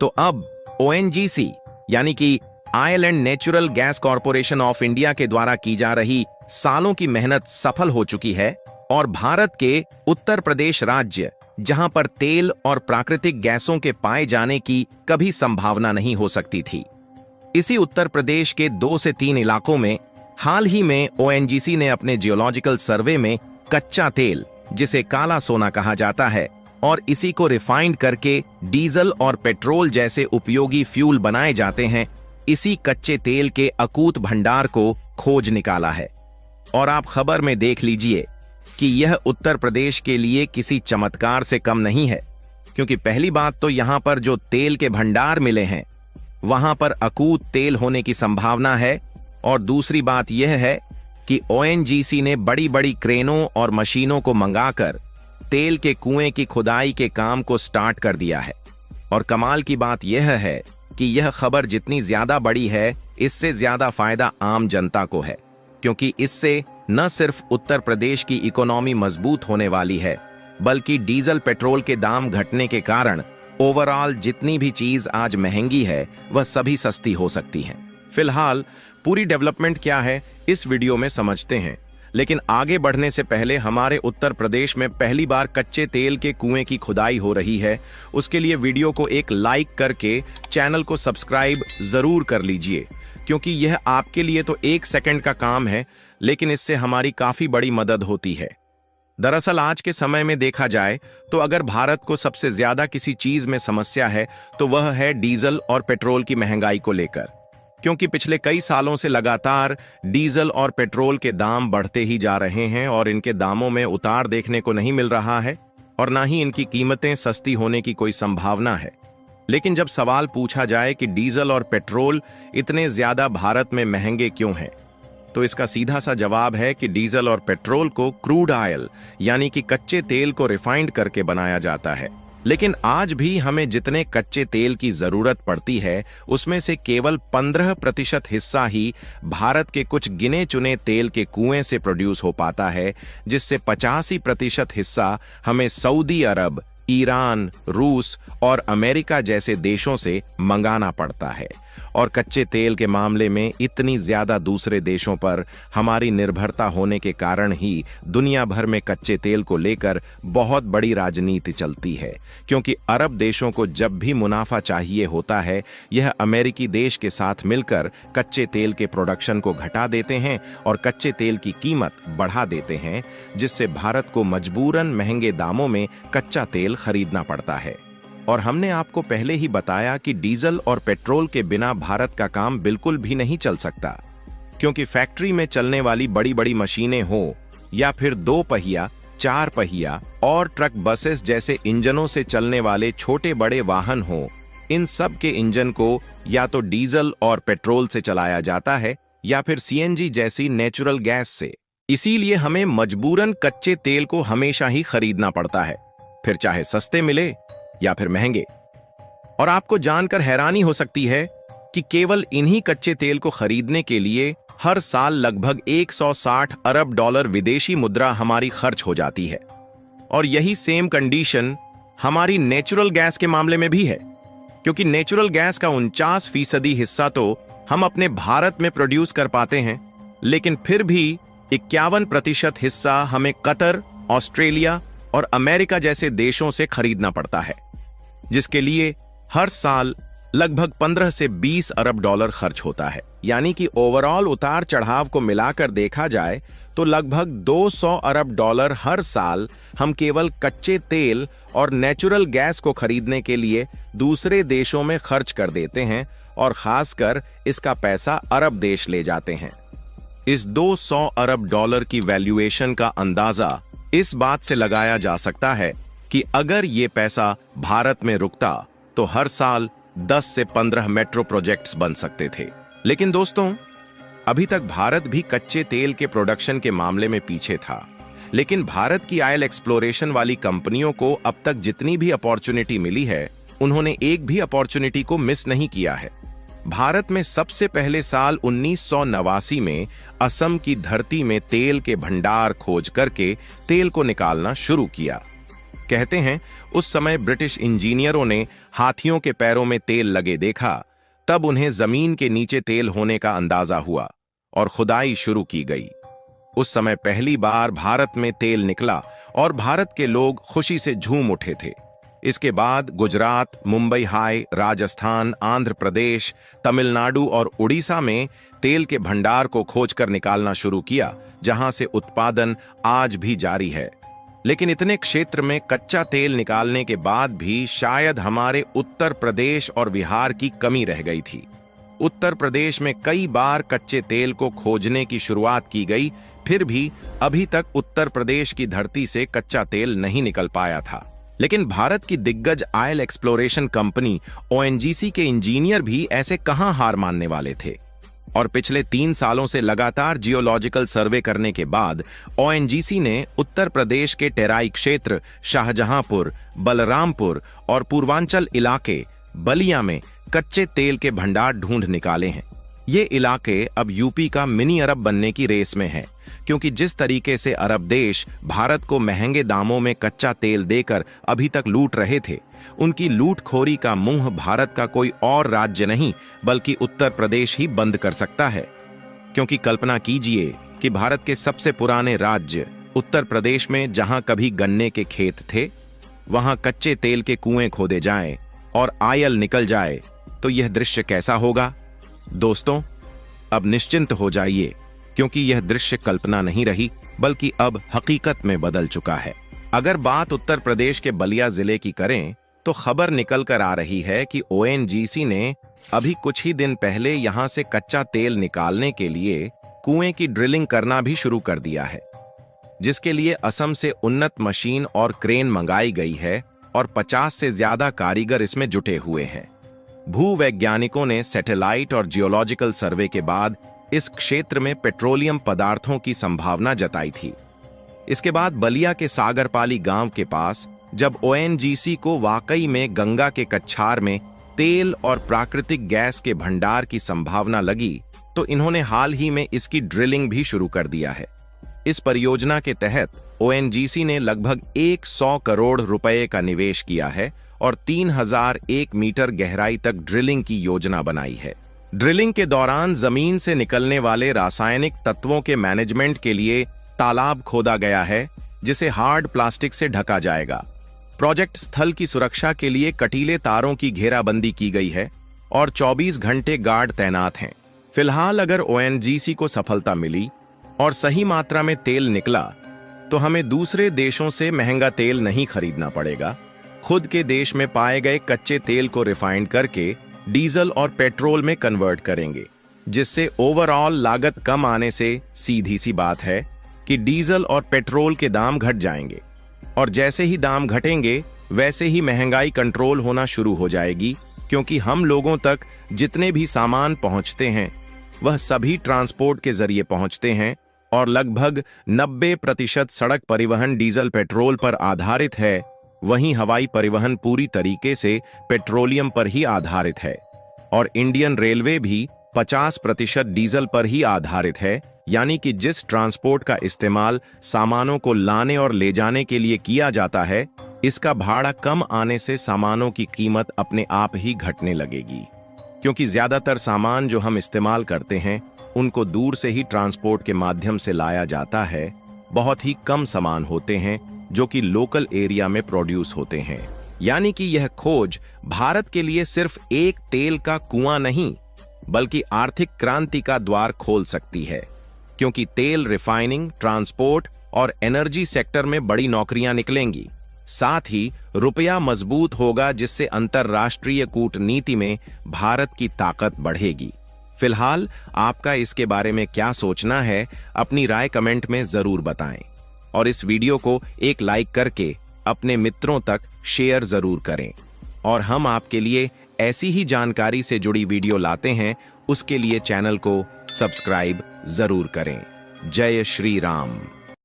तो अब ओएनजीसी यानी कि Ireland natural gas corporation of India के द्वारा की जा रही सालों की मेहनत सफल हो चुकी है और भारत के उत्तर प्रदेश राज्य, जहां पर तेल और प्राकृतिक गैसों के पाए जाने की कभी संभावना नहीं हो सकती थी, इसी उत्तर प्रदेश के 2 से 3 इलाकों में हाल ही में ओएनजीसी ने अपने जियोलॉजिकल सर्वे में कच्चा तेल, जिसे काला सोना कहा जाता है, और इसी को रिफाइंड करके डीजल और पेट्रोल जैसे उपयोगी फ्यूल बनाए जाते हैं, इसी कच्चे तेल के अकूत भंडार को खोज निकाला है। और आप खबर में देख लीजिए कि यह उत्तर प्रदेश के लिए किसी चमत्कार से कम नहीं है, क्योंकि पहली बात तो यहां पर जो तेल के भंडार मिले हैं वहां पर अकूत तेल होने की संभावना है, और दूसरी बात यह है कि ओएनजीसी ने बड़ी बड़ी क्रेनों और मशीनों को मंगाकर तेल के कुएं की खुदाई के काम को स्टार्ट कर दिया है। और कमाल की बात यह है कि यह खबर जितनी ज्यादा बड़ी है, इससे ज्यादा फायदा आम जनता को है, क्योंकि इससे न सिर्फ उत्तर प्रदेश की इकोनॉमी मजबूत होने वाली है, बल्कि डीजल पेट्रोल के दाम घटने के कारण ओवरऑल जितनी भी चीज आज महंगी है वह सभी सस्ती हो सकती है। फिलहाल पूरी डेवलपमेंट क्या है इस वीडियो में समझते हैं, लेकिन आगे बढ़ने से पहले हमारे उत्तर प्रदेश में पहली बार कच्चे तेल के कुएं की खुदाई हो रही है। उसके लिए वीडियो को एक लाइक करके चैनल को सब्सक्राइब जरूर कर लीजिए, क्योंकि यह आपके लिए तो 1 सेकंड का काम है, लेकिन इससे हमारी काफी बड़ी मदद होती है। दरअसल आज के समय में देखा जाए तो अगर भारत को सबसे ज्यादा किसी चीज में समस्या है तो वह है डीजल और पेट्रोल की महंगाई को लेकर, क्योंकि पिछले कई सालों से लगातार डीजल और पेट्रोल के दाम बढ़ते ही जा रहे हैं और इनके दामों में उतार देखने को नहीं मिल रहा है, और ना ही इनकी कीमतें सस्ती होने की कोई संभावना है। लेकिन जब सवाल पूछा जाए कि डीजल और पेट्रोल इतने ज्यादा भारत में महंगे क्यों हैं, तो इसका सीधा सा जवाब है कि डीजल और पेट्रोल को क्रूड ऑयल यानी कि कच्चे तेल को रिफाइंड करके बनाया जाता है। लेकिन आज भी हमें जितने कच्चे तेल की जरूरत पड़ती है उसमें से केवल 15% हिस्सा ही भारत के कुछ गिने चुने तेल के कुएं से प्रोड्यूस हो पाता है, जिससे 85% हिस्सा हमें सऊदी अरब, ईरान, रूस और अमेरिका जैसे देशों से मंगाना पड़ता है। और कच्चे तेल के मामले में इतनी ज्यादा दूसरे देशों पर हमारी निर्भरता होने के कारण ही दुनिया भर में कच्चे तेल को लेकर बहुत बड़ी राजनीति चलती है, क्योंकि अरब देशों को जब भी मुनाफा चाहिए होता है, यह अमेरिकी देश के साथ मिलकर कच्चे तेल के प्रोडक्शन को घटा देते हैं और कच्चे तेल की कीमत बढ़ा देते हैं, जिससे भारत को मजबूरन महंगे दामों में कच्चा तेल खरीदना पड़ता है। और हमने आपको पहले ही बताया कि डीजल और पेट्रोल के बिना भारत का काम बिल्कुल भी नहीं चल सकता, क्योंकि फैक्ट्री में चलने वाली बड़ी बड़ी मशीनें हो या फिर 2 पहिया, 4 पहिया और ट्रक, बसेस जैसे इंजनों से चलने वाले छोटे बड़े वाहन हो, इन सब के इंजन को या तो डीजल और पेट्रोल से चलाया जाता है या फिर सीएनजी जैसी नेचुरल गैस से। इसीलिए हमें मजबूरन कच्चे तेल को हमेशा ही खरीदना पड़ता है, फिर चाहे सस्ते मिले या फिर महंगे। और आपको जानकर हैरानी हो सकती है कि केवल इन्हीं कच्चे तेल को खरीदने के लिए हर साल लगभग 160 अरब डॉलर विदेशी मुद्रा हमारी खर्च हो जाती है। और यही सेम कंडीशन हमारी नेचुरल गैस के मामले में भी है, क्योंकि नेचुरल गैस का 49% हिस्सा तो हम अपने भारत में प्रोड्यूस कर पाते हैं, लेकिन फिर भी 51% हिस्सा हमें कतर, ऑस्ट्रेलिया और अमेरिका जैसे देशों से खरीदना पड़ता है, जिसके लिए हर साल लगभग 15 से 20 अरब डॉलर खर्च होता है। यानी कि ओवरऑल उतार चढ़ाव को मिलाकर देखा जाए तो लगभग 200 अरब डॉलर हर साल हम केवल कच्चे तेल और नेचुरल गैस को खरीदने के लिए दूसरे देशों में खर्च कर देते हैं, और खासकर इसका पैसा अरब देश ले जाते हैं। इस 200 अरब डॉलर की वैल्यूएशन का अंदाजा इस बात से लगाया जा सकता है कि अगर ये पैसा भारत में रुकता तो हर साल 10 से 15 मेट्रो प्रोजेक्ट्स बन सकते थे। लेकिन दोस्तों, अभी तक भारत भी कच्चे तेल के प्रोडक्शन के मामले में पीछे था, लेकिन भारत की ऑयल एक्सप्लोरेशन वाली कंपनियों को अब तक जितनी भी अपॉर्चुनिटी मिली है, उन्होंने एक भी अपॉर्चुनिटी को मिस नहीं किया है। भारत में सबसे पहले साल 1989 में असम की धरती में तेल के भंडार खोज करके तेल को निकालना शुरू किया। कहते हैं उस समय ब्रिटिश इंजीनियरों ने हाथियों के पैरों में तेल लगे देखा, तब उन्हें जमीन के नीचे तेल होने का अंदाजा हुआ और खुदाई शुरू की गई। उस समय पहली बार भारत में तेल निकला और भारत के लोग खुशी से झूम उठे थे। इसके बाद गुजरात, मुंबई हाई, राजस्थान, आंध्र प्रदेश, तमिलनाडु और उड़ीसा में तेल के भंडार को खोजकर निकालना शुरू किया, जहां से उत्पादन आज भी जारी है। लेकिन इतने क्षेत्र में कच्चा तेल निकालने के बाद भी शायद हमारे उत्तर प्रदेश और बिहार की कमी रह गई थी। उत्तर प्रदेश में कई बार कच्चे तेल को खोजने की शुरुआत की गई, फिर भी अभी तक उत्तर प्रदेश की धरती से कच्चा तेल नहीं निकल पाया था। लेकिन भारत की दिग्गज ऑयल एक्सप्लोरेशन कंपनी ONGC के इंजीनियर भी ऐसे कहां हार मानने वाले थे और पिछले 3 सालों से लगातार जियोलॉजिकल सर्वे करने के बाद ONGC ने उत्तर प्रदेश के टेराई क्षेत्र, शाहजहांपुर, बलरामपुर और पूर्वांचल इलाके बलिया में कच्चे तेल के भंडार ढूंढ निकाले हैं। ये इलाके अब यूपी का मिनी अरब बनने की रेस में है, क्योंकि जिस तरीके से अरब देश भारत को महंगे दामों में कच्चा तेल देकर अभी तक लूट रहे थे, उनकी लूटखोरी का मुंह भारत का कोई और राज्य नहीं बल्कि उत्तर प्रदेश ही बंद कर सकता है। क्योंकि कल्पना कीजिए कि भारत के सबसे पुराने राज्य उत्तर प्रदेश में जहां कभी गन्ने के खेत थे, वहां कच्चे तेल के कुएं खोदे जाएं और आयल निकल जाए, तो यह दृश्य कैसा होगा? दोस्तों, अब निश्चिंत हो जाइए, क्योंकि यह दृश्य कल्पना नहीं रही बल्कि अब हकीकत में बदल चुका है। अगर बात उत्तर प्रदेश के बलिया जिले की करें तो खबर निकल कर आ रही है कि ONGC ने अभी कुछ ही दिन पहले यहां से कच्चा तेल निकालने के लिए कुएं की ड्रिलिंग करना भी शुरू कर दिया है, जिसके लिए असम से उन्नत मशीन और क्रेन मंगाई गई है और 50 से ज्यादा कारीगर इसमें जुटे हुए हैं। भूवैज्ञानिकों ने सैटेलाइट और जियोलॉजिकल सर्वे के बाद इस क्षेत्र में पेट्रोलियम पदार्थों की संभावना जताई थी। इसके बाद बलिया के सागरपाली गांव के पास जब ONGC को वाकई में गंगा के कच्छार में तेल और प्राकृतिक गैस के भंडार की संभावना लगी, तो इन्होंने हाल ही में इसकी ड्रिलिंग भी शुरू कर दिया है। इस परियोजना के तहत ONGC ने लगभग 100 करोड़ रुपए का निवेश किया है और 3001 मीटर गहराई तक ड्रिलिंग की योजना बनाई है। ड्रिलिंग के दौरान जमीन से निकलने वाले रासायनिक तत्वों के मैनेजमेंट के लिए तालाब खोदा गया है, जिसे हार्ड प्लास्टिक से ढका जाएगा। प्रोजेक्ट स्थल की सुरक्षा के लिए कटीले तारों की घेराबंदी की गई है और 24 घंटे गार्ड तैनात हैं। फिलहाल अगर ONGC को सफलता मिली और सही मात्रा में तेल निकला, तो हमें दूसरे देशों से महंगा तेल नहीं खरीदना पड़ेगा। खुद के देश में पाए गए कच्चे तेल को रिफाइन करके डीजल और पेट्रोल में कन्वर्ट करेंगे, जिससे ओवरऑल लागत कम आने से सीधी सी बात है कि डीजल और पेट्रोल के दाम घट जाएंगे और जैसे ही दाम घटेंगे वैसे ही महंगाई कंट्रोल होना शुरू हो जाएगी, क्योंकि हम लोगों तक जितने भी सामान पहुंचते हैं वह सभी ट्रांसपोर्ट के जरिए पहुंचते हैं और लगभग 90% सड़क परिवहन डीजल पेट्रोल पर आधारित है। वहीं हवाई परिवहन पूरी तरीके से पेट्रोलियम पर ही आधारित है और इंडियन रेलवे भी 50% डीजल पर ही आधारित है। यानी कि जिस ट्रांसपोर्ट का इस्तेमाल सामानों को लाने और ले जाने के लिए किया जाता है, इसका भाड़ा कम आने से सामानों की कीमत अपने आप ही घटने लगेगी, क्योंकि ज्यादातर सामान जो हम इस्तेमाल करते हैं उनको दूर से ही ट्रांसपोर्ट के माध्यम से लाया जाता है। बहुत ही कम सामान होते हैं जो कि लोकल एरिया में प्रोड्यूस होते हैं। यानी कि यह खोज भारत के लिए सिर्फ एक तेल का कुआं नहीं बल्कि आर्थिक क्रांति का द्वार खोल सकती है, क्योंकि तेल रिफाइनिंग, ट्रांसपोर्ट और एनर्जी सेक्टर में बड़ी नौकरियां निकलेंगी। साथ ही रुपया मजबूत होगा, जिससे अंतरराष्ट्रीय कूटनीति में भारत की ताकत बढ़ेगी। फिलहाल आपका इसके बारे में क्या सोचना है, अपनी राय कमेंट में जरूर बताएं और इस वीडियो को एक लाइक करके अपने मित्रों तक शेयर जरूर करें। और हम आपके लिए ऐसी ही जानकारी से जुड़ी वीडियो लाते हैं, उसके लिए चैनल को सब्सक्राइब जरूर करें। जय श्री राम।